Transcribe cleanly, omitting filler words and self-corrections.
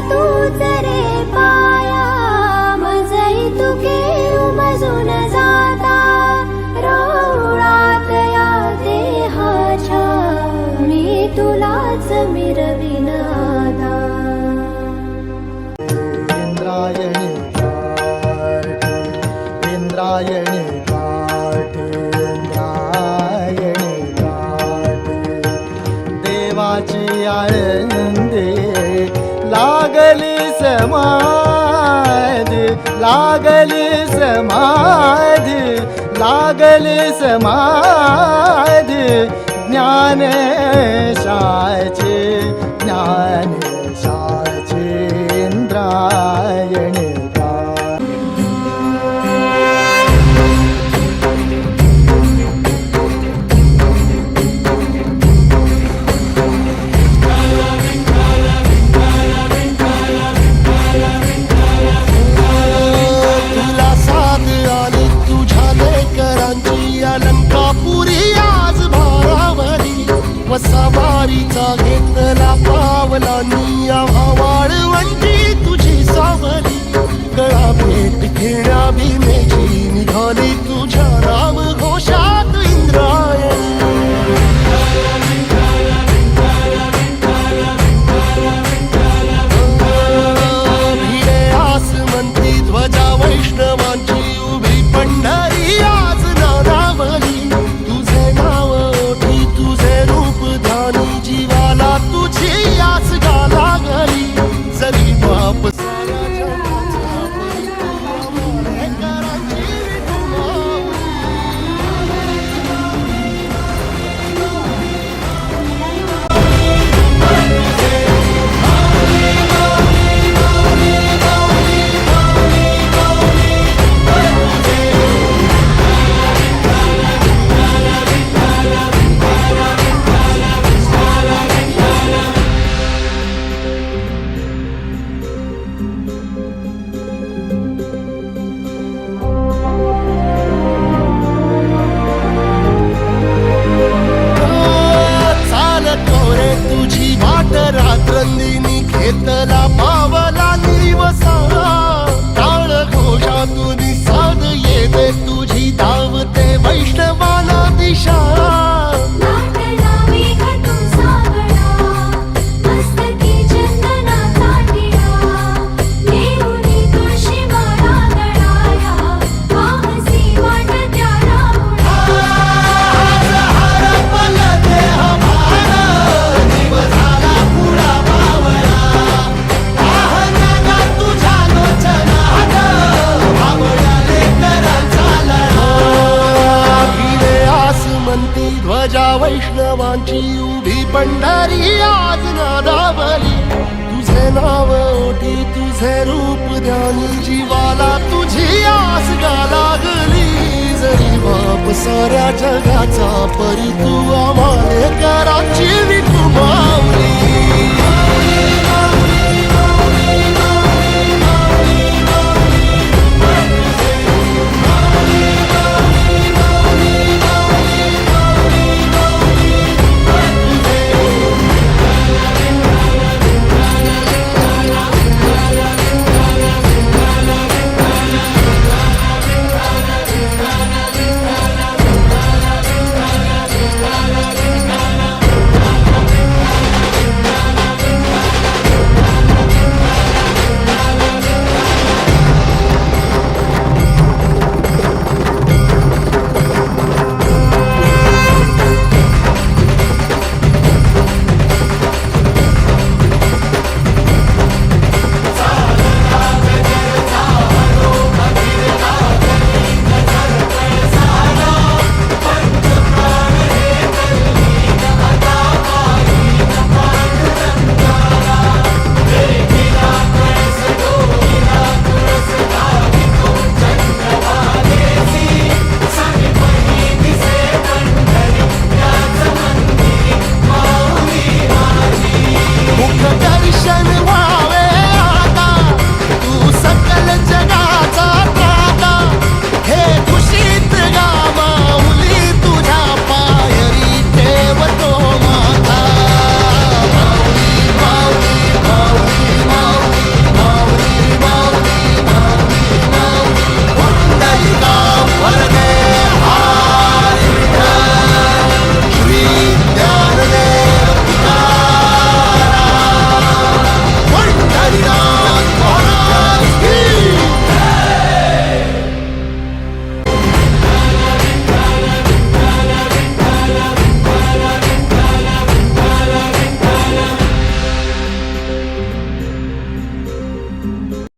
तूच रे पाया मजई तुके उमजून जाता रौळात या देहाच्या मी तुलाच मिरविन आता इंद्रायणी इंद्रायणी इंद्रायणी देवाची आळंदे लागली समाधी लागली समाधी लागली समाधी ज्ञानेशाची ज्ञानेशाची इंद्रायणी अलंकापुरी आज भारावरी वसावारीचा घेतला पावला निया वाळवंटी तुझी सावली गळा भेट घेण्या भीमेची निघाली तुझ्या नाम घोषात इंद्रायणी भिडे आसमंती ध्वजा वैष्णवांची उभी पंढरी आज नादावली तुझे नाव ओठी तुझे रूप ध्यानी जीवाला तुझी याच गाला गली जरी बाप रात्रंदिनी घेतला पावला निवसा टाळ घोषातून साध येते तुझी धावते वैष्णवाला दिशा ध्वजा वैष्णवांची उभी पंढरी आज नादावली तुझे नाव ओठी तुझे रूप ध्यानी जीवाला तुझी आस गा लागली जरी बाप साऱ्या जगाचा परी तू आम्हाले कराची विठू माऊली